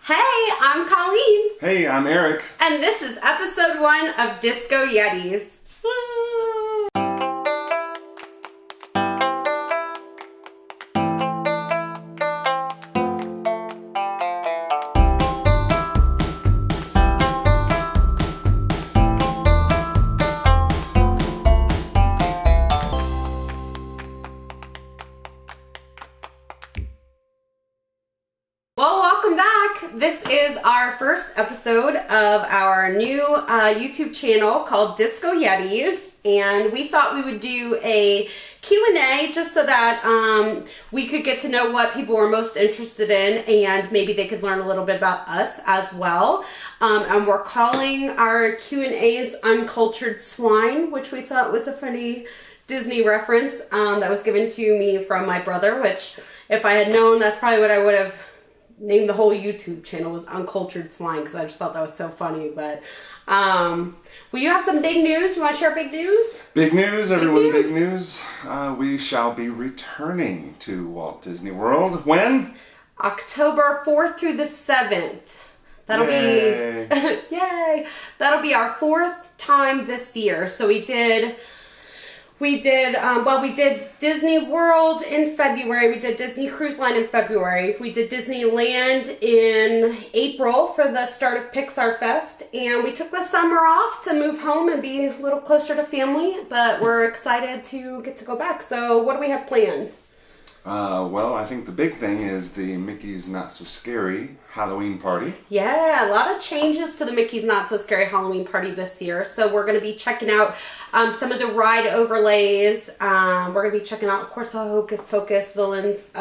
Hey, I'm Colleen. Hey, I'm Eric. And this is episode 1 of Disco Yetis. Well, welcome back. This is our first episode of our new YouTube channel called Disco Yetis, and we thought we would do a Q&A just so that we could get to know what people were most interested in, and maybe they could learn a little bit about us as well. And we're calling our Q&As Uncultured Swine, which we thought was a funny Disney reference that was given to me from my brother, which if I had known, that's probably what I would have named the whole YouTube channel, was Uncultured Swine, because I just thought that was so funny. But well, you have some big news. You want to share big news? Big news, everyone, big news. We shall be returning to Walt Disney World. When? October 4th through the 7th. That'll Yay. be yay. That'll be our 4th time this year. So we did Disney World in February, we did Disney Cruise Line in February, we did Disneyland in April for the start of Pixar Fest, and we took the summer off to move home and be a little closer to family, but we're excited to get to go back. So what do we have planned? Well, I think the big thing is the Mickey's Not So Scary Halloween party. Yeah, a lot of changes to the Mickey's Not So Scary Halloween party this year. So we're going to be checking out some of the ride overlays. We're going to be checking out, of course, the Hocus Pocus Villains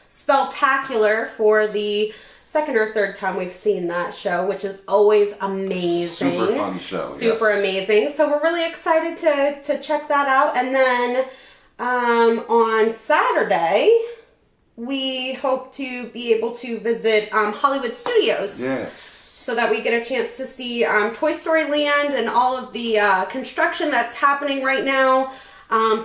Spelltacular for the second or third time we've seen that show, which is always amazing. Super fun show. Super amazing. So we're really excited to check that out. And then on Saturday, we hope to be able to visit Hollywood Studios. Yes. So that we get a chance to see Toy Story Land and all of the construction that's happening right now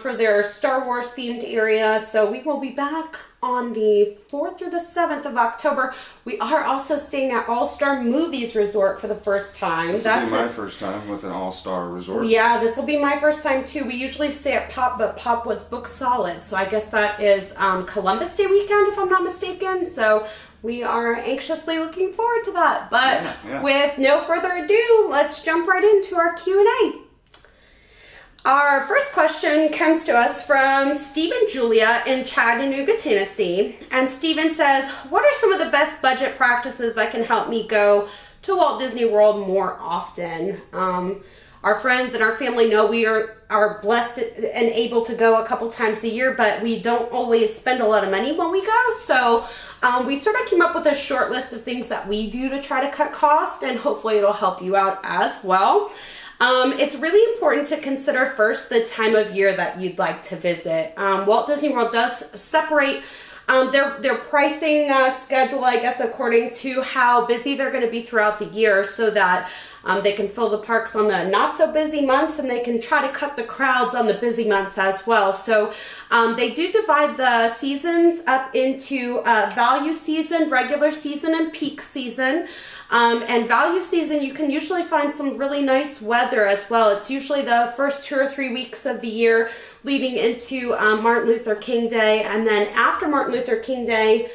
for their Star Wars themed area. So we will be back on the 4th through the 7th of October. We are also staying at All-Star Movies Resort for the first time. This will be my first time with an all-star resort. Yeah, this will be my first time too. We usually stay at Pop, but Pop was booked solid. So I guess that is Columbus Day weekend, if I'm not mistaken. So we are anxiously looking forward to that. But with no further ado, let's jump right into our Q&A. Our first question comes to us from Stephen Julia in Chattanooga, Tennessee. And Stephen says, what are some of the best budget practices that can help me go to Walt Disney World more often? Our friends and our family know we are blessed and able to go a couple times a year, but we don't always spend a lot of money when we go. So we sort of came up with a short list of things that we do to try to cut costs, and hopefully it'll help you out as well. It's really important to consider first the time of year that you'd like to visit. Walt Disney World does separate their pricing schedule, I guess, according to how busy they're going to be throughout the year, so that they can fill the parks on the not so busy months, and they can try to cut the crowds on the busy months as well. So they do divide the seasons up into value season, regular season, and peak season. And value season, you can usually find some really nice weather as well. It's usually the first 2 or 3 weeks of the year leading into Martin Luther King Day. And then after Martin Luther King Day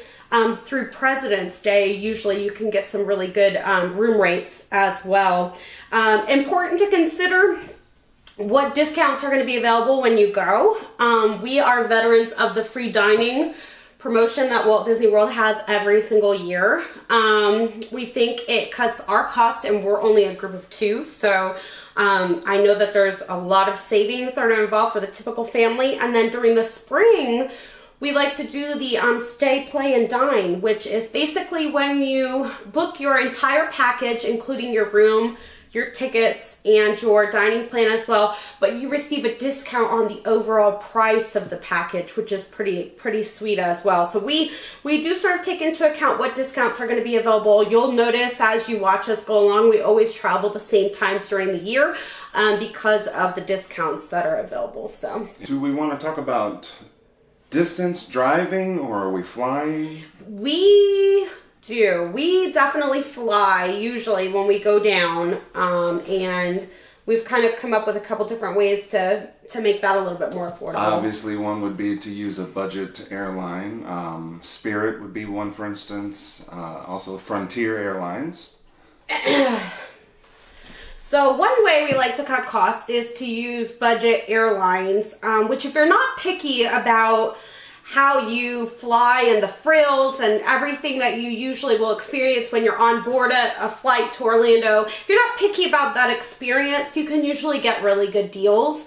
through President's Day, usually you can get some really good room rates as well. Important to consider what discounts are going to be available when you go. We are veterans of the free dining promotion that Walt Disney World has every single year. We think it cuts our cost, and we're only a group of 2, so I know that there's a lot of savings that are involved for the typical family. And then during the spring, we like to do the stay, play, and dine, which is basically when you book your entire package, including your room, your tickets, and your dining plan as well, but you receive a discount on the overall price of the package, which is pretty sweet as well. So we do sort of take into account what discounts are going to be available. You'll notice as you watch us go along, we always travel the same times during the year because of the discounts that are available. So, do we want to talk about distance driving, or are we flying? We do. We definitely fly usually when we go down, and we've kind of come up with a couple different ways to make that a little bit more affordable. Obviously, one would be to use a budget airline. Spirit would be one, for instance. Also, Frontier Airlines. So one way we like to cut costs is to use budget airlines, which if you're not picky about how you fly and the frills and everything that you usually will experience when you're on board a flight to Orlando, if you're not picky about that experience, you can usually get really good deals.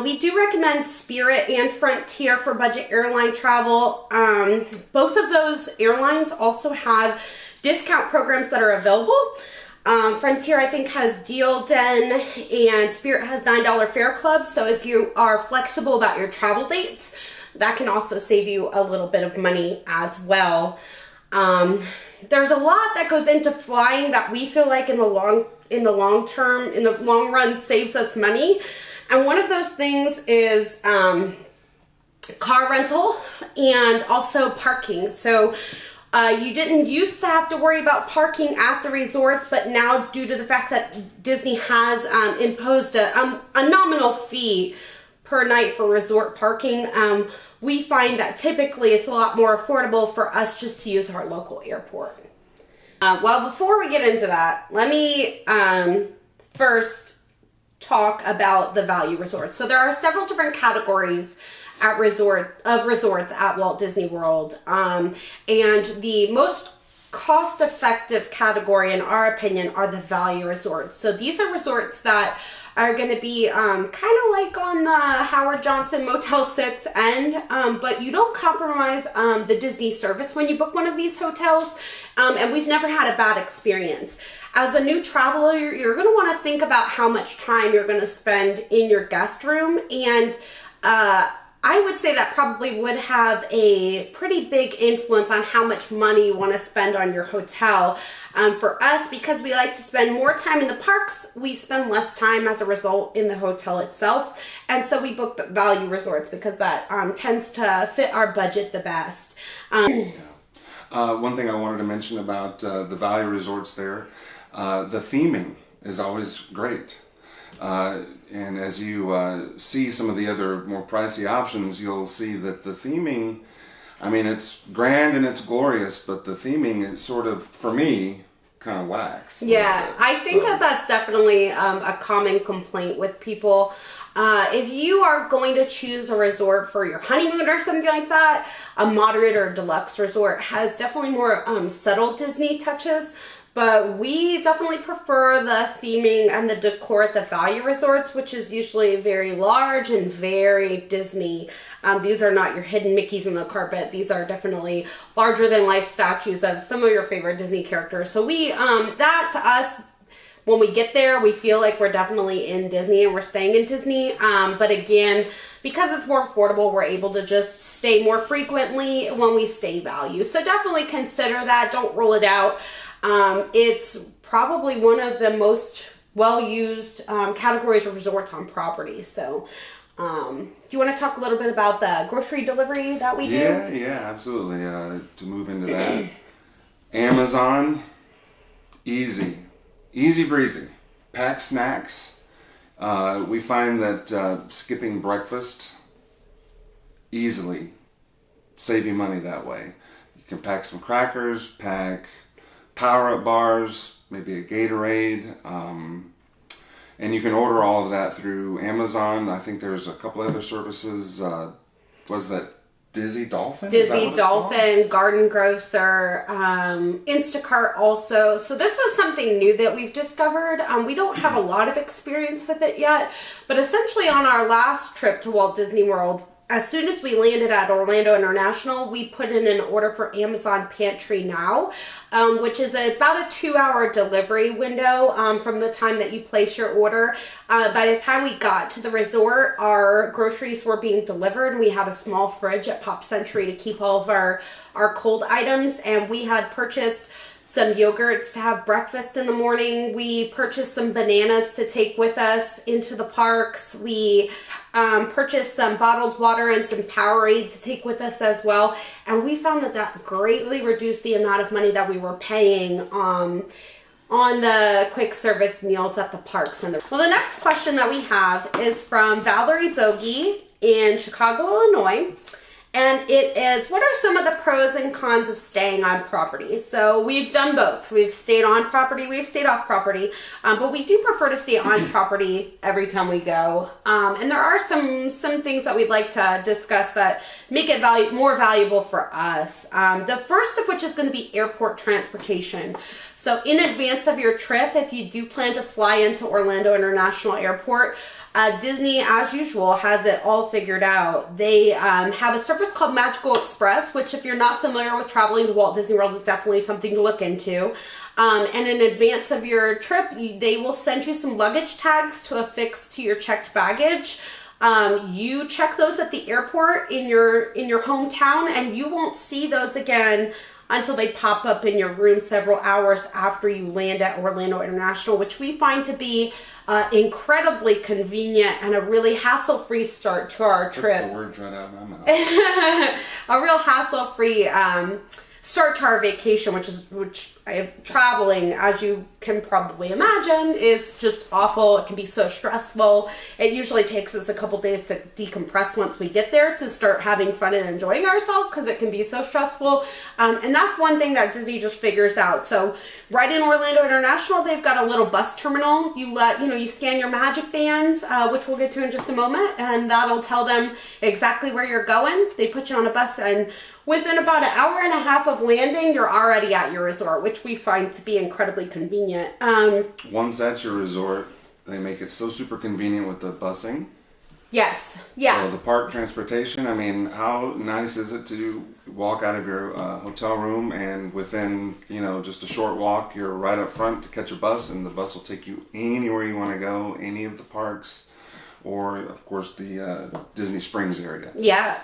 We do recommend Spirit and Frontier for budget airline travel. Both of those airlines also have discount programs that are available. Frontier, I think, has Deal Den, and Spirit has $9 fare club. So if you are flexible about your travel dates, that can also save you a little bit of money as well. There's a lot that goes into flying that we feel like in the long run saves us money. And one of those things is car rental and also parking. So you didn't used to have to worry about parking at the resorts, but now due to the fact that Disney has imposed a nominal fee per night for resort parking, we find that typically it's a lot more affordable for us just to use our local airport. Well, before we get into that, let me first talk about the value resorts. So there are several different categories at resorts at Walt Disney World, and the most cost-effective category, in our opinion, are the value resorts. So these are resorts that are going to be kind of like on the Howard Johnson Motel 6 end, but you don't compromise the Disney service when you book one of these hotels, and we've never had a bad experience. As a new traveler, you're going to want to think about how much time you're going to spend in your guest room, and I would say that probably would have a pretty big influence on how much money you want to spend on your hotel. For us, because we like to spend more time in the parks, we spend less time as a result in the hotel itself. And so we book the value resorts because that tends to fit our budget the best. One thing I wanted to mention about the value resorts there, the theming is always great. And as you see some of the other more pricey options, you'll see that the theming, I mean, it's grand and it's glorious, but the theming is sort of, for me, kind of lacks. Yeah, I think that's definitely a common complaint with people. If you are going to choose a resort for your honeymoon or something like that, a moderate or deluxe resort has definitely more subtle Disney touches. But we definitely prefer the theming and the decor at the value resorts, which is usually very large and very Disney. These are not your hidden Mickeys in the carpet. These are definitely larger than life statues of some of your favorite Disney characters. So we, that to us, when we get there, we feel like we're definitely in Disney and we're staying in Disney. But again, because it's more affordable, we're able to just stay more frequently when we stay value. So definitely consider that. Don't rule it out. It's probably one of the most well-used categories of resorts on property. So, do you want to talk a little bit about the grocery delivery that we do? Yeah, absolutely. To move into that, Amazon, easy breezy. Pack snacks. We find that skipping breakfast easily save you money that way. You can pack some crackers, pack power-up bars, maybe a Gatorade, and you can order all of that through Amazon. I think there's a couple other services. Was that Dizzy Dolphin? Dizzy Dolphin, Garden Grocer, Instacart also. So this is something new that we've discovered. We don't have a lot of experience with it yet, but essentially on our last trip to Walt Disney World, as soon as we landed at Orlando International, we put in an order for Amazon Pantry Now, which is about a 2-hour delivery window from the time that you place your order. By the time we got to the resort, our groceries were being delivered, and we had a small fridge at Pop Century to keep all of our cold items, and we had purchased some yogurts to have breakfast in the morning. We purchased some bananas to take with us into the parks. We purchased some bottled water and some Powerade to take with us as well. And we found that greatly reduced the amount of money that we were paying on the quick service meals at the parks. Well, the next question that we have is from Valerie Bogey in Chicago, Illinois. And it is, what are some of the pros and cons of staying on property? So we've done both. We've stayed on property, we've stayed off property, but we do prefer to stay on property every time we go. And there are some things that we'd like to discuss that make it more valuable for us. The first of which is going to be airport transportation. So in advance of your trip, if you do plan to fly into Orlando International Airport, Disney, as usual, has it all figured out. They have a service called Magical Express, which if you're not familiar with traveling to Walt Disney World is definitely something to look into. And in advance of your trip, they will send you some luggage tags to affix to your checked baggage. You check those at the airport in your hometown, and you won't see those again until they pop up in your room several hours after you land at Orlando International, which we find to be incredibly convenient and a really hassle-free start to our trip. Took the words right out of my mouth. A real hassle-free start to our vacation, which traveling, as you can probably imagine, is just awful. It can be so stressful. It usually takes us a couple days to decompress once we get there to start having fun and enjoying ourselves, because it can be so stressful. And that's one thing that Disney just figures out. So right in Orlando International, they've got a little bus terminal. You scan your magic bands, which we'll get to in just a moment, and that'll tell them exactly where you're going. They put you on a bus, and within about an hour and a half of landing, you're already at your resort, which we find to be incredibly convenient. Once at your resort, they make it so super convenient with the busing. Yes. Yeah. So the park transportation, I mean, how nice is it to walk out of your hotel room and within, just a short walk, you're right up front to catch a bus, and the bus will take you anywhere you want to go, any of the parks, or of course the Disney Springs area. Yeah.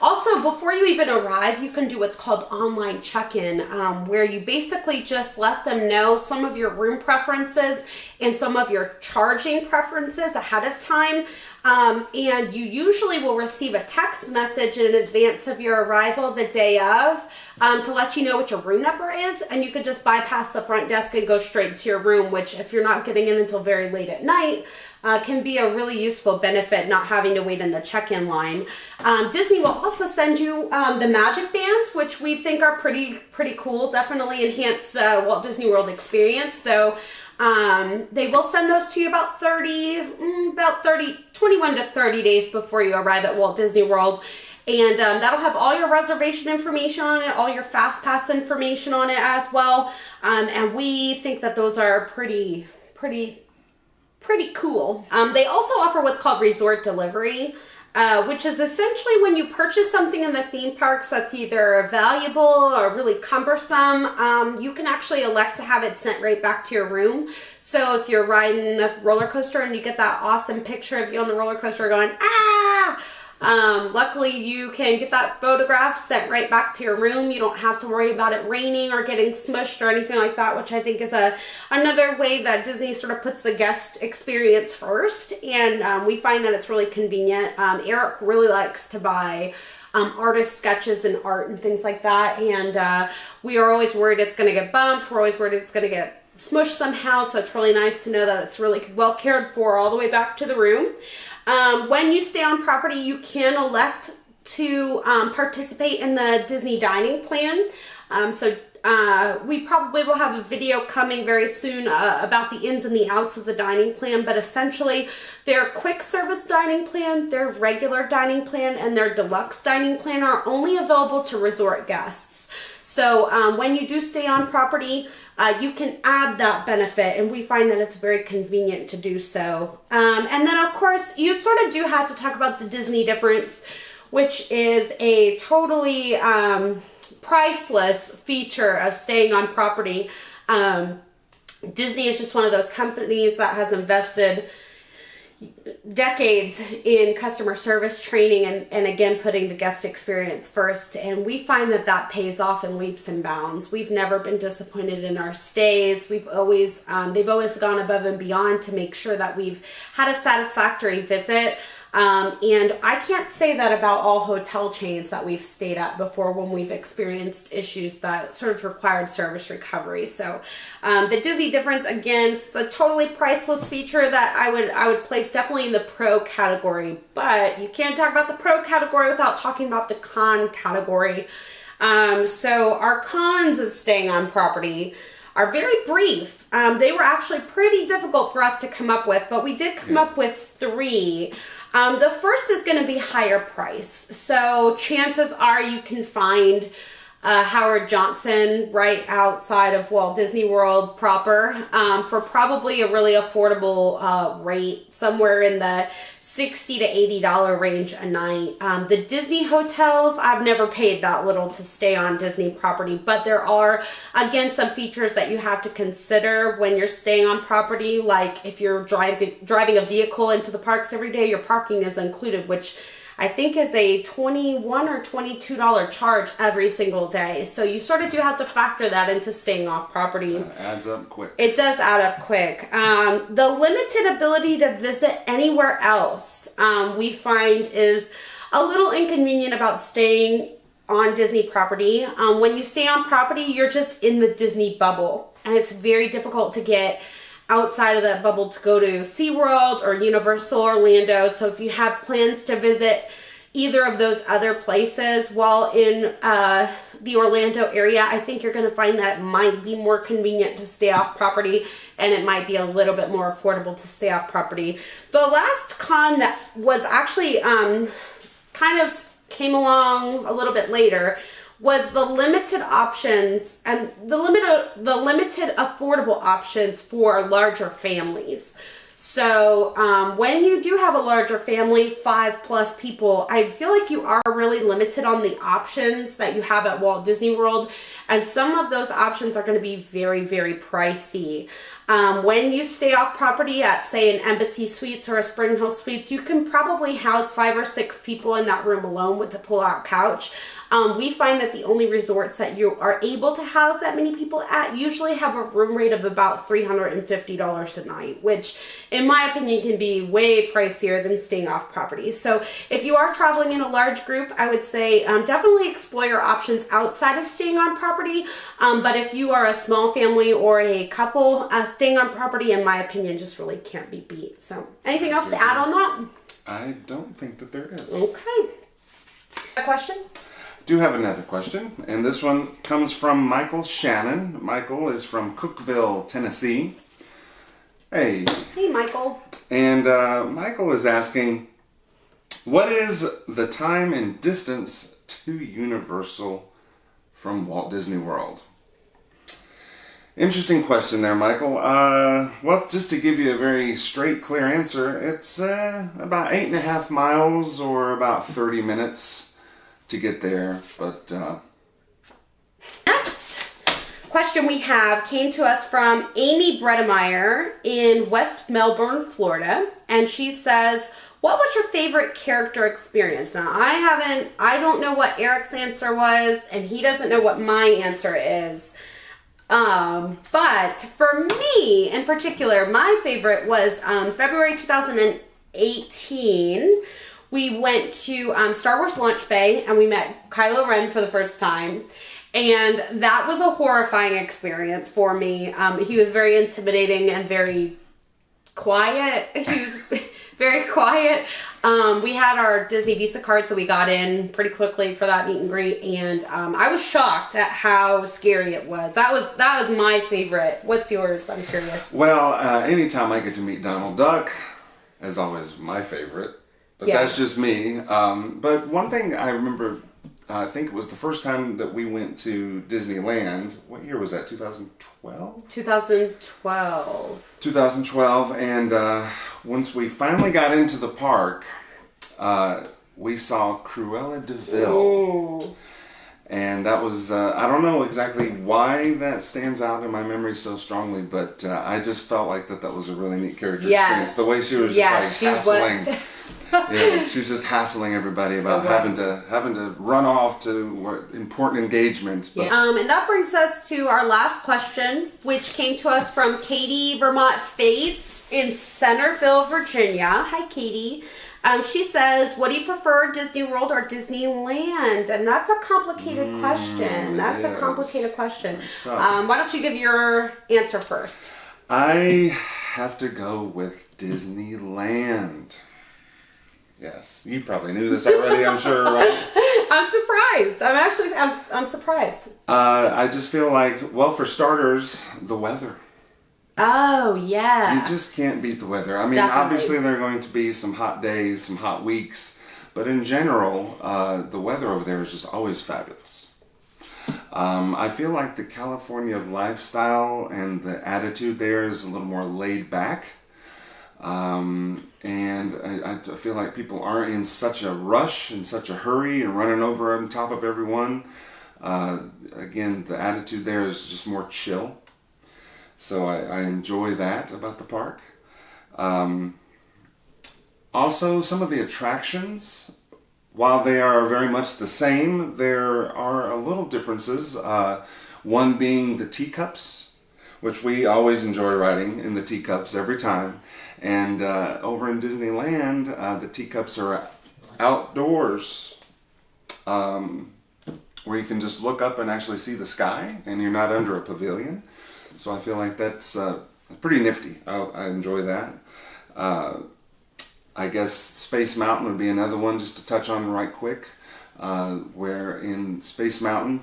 Also, before you even arrive, you can do what's called online check-in, where you basically just let them know some of your room preferences and some of your charging preferences ahead of time. And you usually will receive a text message in advance of your arrival the day of to let you know what your room number is, and you could just bypass the front desk and go straight to your room, which if you're not getting in until very late at night, can be a really useful benefit, not having to wait in the check-in line. Disney will also send you the magic bands, which we think are pretty cool, definitely enhance the Walt Disney World experience. So they will send those to you about 21 to 30 days before you arrive at Walt Disney World. And that'll have all your reservation information on it, all your fast pass information on it as well. And we think that those are pretty cool. They also offer what's called resort delivery, which is essentially when you purchase something in the theme parks that's either valuable or really cumbersome, you can actually elect to have it sent right back to your room. So if you're riding a roller coaster and you get that awesome picture of you on the roller coaster going, ah! Luckily you can get that photograph sent right back to your room. You don't have to worry about it raining or getting smushed or anything like that, which I think is another way that Disney sort of puts the guest experience first. And we find that it's really convenient. Eric really likes to buy artist sketches and art and things like that. And we are always worried it's going to get bumped. We're always worried it's going to get smushed somehow. So it's really nice to know that it's really well cared for all the way back to the room. When you stay on property, you can elect to participate in the Disney dining plan. We probably will have a video coming very soon about the ins and the outs of the dining plan, but essentially their quick service dining plan, their regular dining plan, and their deluxe dining plan are only available to resort guests. So when you do stay on property, you can add that benefit, and we find that it's very convenient to do so. And then, of course, you sort of do have to talk about the Disney difference, which is a totally priceless feature of staying on property. Disney is just one of those companies that has invested decades in customer service training and again putting the guest experience first, and we find that pays off in leaps and bounds. We've never been disappointed in our stays. We've always they've always gone above and beyond to make sure that we've had a satisfactory visit. And I can't say that about all hotel chains that we've stayed at before when we've experienced issues that sort of required service recovery. So the Disney difference, again, it's a totally priceless feature that I would place definitely in the pro category. But you can't talk about the pro category without talking about the con category. So our cons of staying on property are very brief. They were actually pretty difficult for us to come up with, but we did come up with 3. The first is going to be higher price. So chances are you can find Howard Johnson right outside of Walt Disney World proper for probably a really affordable rate, somewhere in the $60 to $80 range a night. The Disney hotels, I've never paid that little to stay on Disney property, but there are, again, some features that you have to consider when you're staying on property, like if you're driving a vehicle into the parks every day, your parking is included, which I think is a $21 or $22 charge every single day. So you sort of do have to factor that into staying off property. Adds up quick. It does add up quick. The limited ability to visit anywhere else, we find is a little inconvenient about staying on Disney property. When you stay on property, you're just in the Disney bubble, and it's very difficult to get outside of that bubble to go to SeaWorld or Universal Orlando. So if you have plans to visit either of those other places while in the Orlando area, I think you're going to find that it might be more convenient to stay off property, and it might be a little bit more affordable to stay off property. The last con that was actually kind of came along a little bit later was the limited options and the limited affordable options for larger families. So when you do have a larger family, 5+ people, I feel like you are really limited on the options that you have at Walt Disney World, and some of those options are going to be very, very pricey. When you stay off property at, say, an Embassy Suites or a Spring Hill Suites, you can probably house 5 or 6 people in that room alone with the pull-out couch. We find that the only resorts that you are able to house that many people at usually have a room rate of about $350 a night, which in my opinion can be way pricier than staying off property. So if you are traveling in a large group, I would say definitely explore your options outside of staying on property. But if you are a small family or a couple, staying on property, in my opinion, just really can't be beat. So anything else to add on that? I don't think that there is. Okay. A question? Do have another question, and this one comes from Michael Shannon. Michael is from Cookeville, Tennessee. Hey. Hey, Michael. And Michael is asking, what is the time and distance to Universal from Walt Disney World? Interesting question there, Michael. Well, just to give you a very straight, clear answer, it's about 8.5 miles or about 30 minutes to get there, but Next question we have came to us from Amy Bredemeyer in West Melbourne, Florida, and she says, what was your favorite character experience? Now, I don't know what Eric's answer was, and he doesn't know what my answer is. But for me in particular, my favorite was February 2018. We went to Star Wars Launch Bay, and we met Kylo Ren for the first time. And that was a horrifying experience for me. He was very intimidating and very quiet. He was very quiet. We had our Disney Visa card, so we got in pretty quickly for that meet and greet. And I was shocked at how scary it was. That was my favorite. What's yours? I'm curious. Well, anytime I get to meet Donald Duck, is always my favorite. But yeah. That's just me. But one thing I remember, I think it was the first time that we went to Disneyland. What year was that? 2012? 2012. 2012. And once we finally got into the park, we saw Cruella de Vil. Ooh. And that was, I don't know exactly why that stands out in my memory so strongly, but I just felt like that was a really neat character experience. The way she was just like hassling. She's just hassling everybody about having to run off to important engagements. But. And that brings us to our last question, which came to us from Katie Vermont Fates in Centerville, Virginia. Hi, Katie. She says, what do you prefer, Disney World or Disneyland? And that's a complicated question. That's a complicated question. Why don't you give your answer first? I have to go with Disneyland. Yes, you probably knew this already, I'm sure, right? I'm surprised. I'm surprised. I just feel like, well, for starters, the weather. Oh, yeah. You just can't beat the weather. I mean, obviously there are going to be some hot days, some hot weeks, but in general, the weather over there is just always fabulous. I feel like the California lifestyle and the attitude there is a little more laid back. And I feel like people aren't in such a rush, in such a hurry, and running over on top of everyone. Again, the attitude there is just more chill. So I enjoy that about the park. Also, some of the attractions, while they are very much the same, there are a little differences. One being the teacups, which we always enjoy riding in the teacups every time. And over in Disneyland, the teacups are outdoors, where you can just look up and actually see the sky, and you're not under a pavilion. So I feel like that's pretty nifty. I enjoy that. I guess Space Mountain would be another one just to touch on right quick, where in Space Mountain,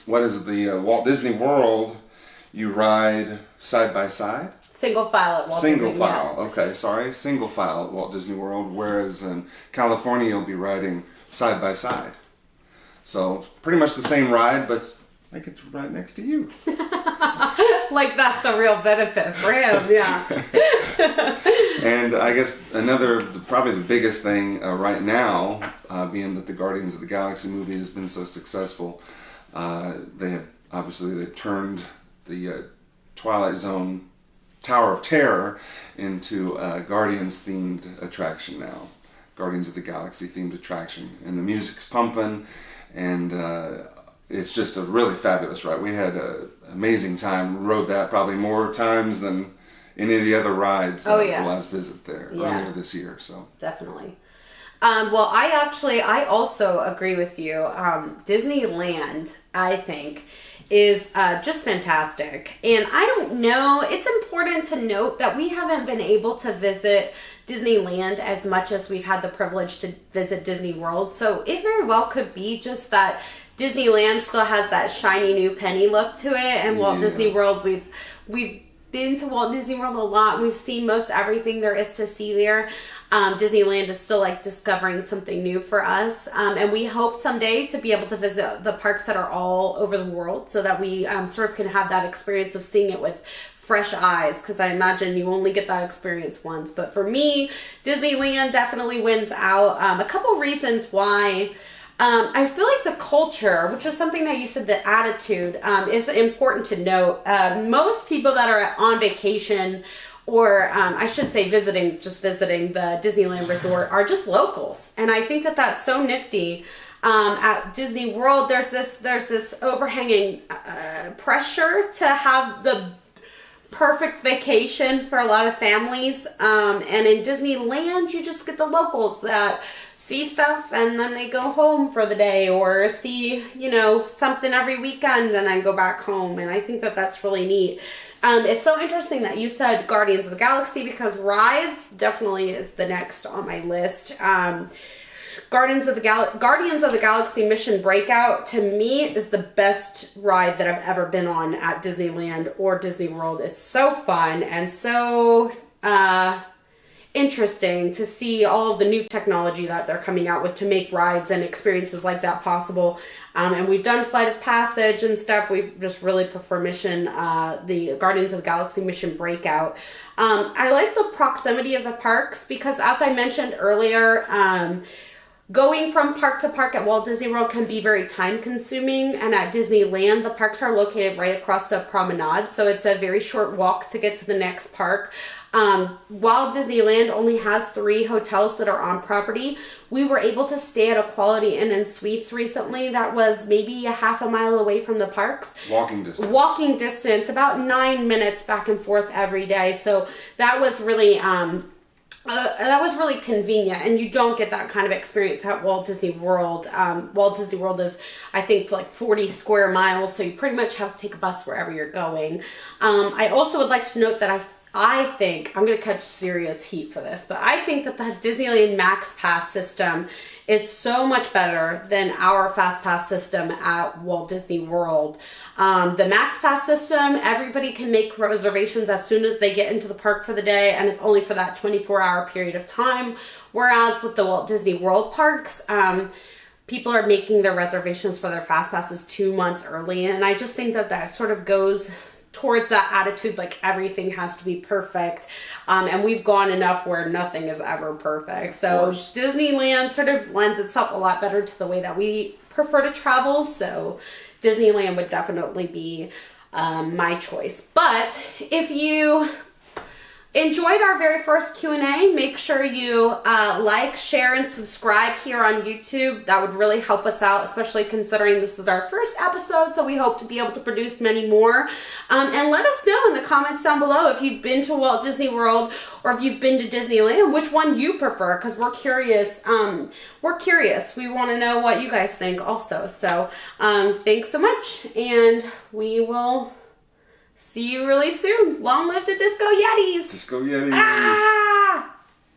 what is the Walt Disney World, you ride side by side. Single file at Walt Disney World. Single file, okay, sorry. Single file at Walt Disney World, whereas in California you'll be riding side by side. So pretty much the same ride, but I get to ride next to you. Like that's a real benefit for him, yeah. And I guess probably the biggest thing right now, being that the Guardians of the Galaxy movie has been so successful, they've turned the Twilight Zone Tower of Terror into a Guardians-themed attraction now. Guardians of the Galaxy-themed attraction. And the music's pumping, and it's just a really fabulous ride. We had an amazing time. Rode that probably more times than any of the other rides the last visit there earlier this year. So definitely. Well, I also agree with you. Disneyland, I think, is just fantastic. And I don't know, it's important to note that we haven't been able to visit Disneyland as much as we've had the privilege to visit Disney World. So it very well could be just that Disneyland still has that shiny new penny look to it, and Walt Disney World, we've been to Walt Disney World a lot. We've seen most everything there is to see there. Disneyland is still like discovering something new for us, and we hope someday to be able to visit the parks that are all over the world, so that we sort of can have that experience of seeing it with fresh eyes, because I imagine you only get that experience once. But for me, Disneyland definitely wins out. A couple reasons why. I feel like the culture, which is something that you said, the attitude, is important to note. Most people that are on vacation, or I should say visiting the Disneyland Resort, are just locals. And I think that that's so nifty. At Disney World, there's this overhanging pressure to have the perfect vacation for a lot of families, and in Disneyland you just get the locals that see stuff and then they go home for the day, or see something every weekend and then go back home. And I think that that's really neat. It's so interesting that you said Guardians of the Galaxy, because rides definitely is the next on my list. Guardians of the Galaxy Mission Breakout, to me, is the best ride that I've ever been on at Disneyland or Disney World. It's so fun and so interesting to see all of the new technology that they're coming out with to make rides and experiences like that possible. And we've done Flight of Passage and stuff. We just really prefer the Guardians of the Galaxy Mission Breakout. I like the proximity of the parks because, as I mentioned earlier, Going from park to park at Walt Disney World can be very time consuming, and at Disneyland, the parks are located right across the promenade, so it's a very short walk to get to the next park. While Disneyland only has 3 hotels that are on property, we were able to stay at a Quality Inn and Suites recently that was maybe a half a mile away from the parks. Walking distance, about 9 minutes back and forth every day, so that was really convenient, and you don't get that kind of experience at Walt Disney World. Walt Disney World is, I think, like 40 square miles, so you pretty much have to take a bus wherever you're going. I also would like to note that I think, I'm going to catch serious heat for this, but I think that the Disneyland Max Pass system is so much better than our Fast Pass system at Walt Disney World. The Max Pass system, everybody can make reservations as soon as they get into the park for the day, and it's only for that 24-hour period of time. Whereas with the Walt Disney World parks, people are making their reservations for their Fast Passes 2 months early, and I just think that that sort of goes towards that attitude like everything has to be perfect, and we've gone enough where nothing is ever perfect. So Disneyland sort of lends itself a lot better to the way that we prefer to travel, so Disneyland would definitely be my choice. But if you enjoyed our very first Q&A, make sure you like, share, and subscribe here on YouTube. That would really help us out, especially considering this is our first episode, so we hope to be able to produce many more. And let us know in the comments down below if you've been to Walt Disney World or if you've been to Disneyland, which one you prefer, because we're curious. We want to know what you guys think also. So thanks so much, and we will see you really soon. Long live the Disco Yetis! Disco Yetis! Ah!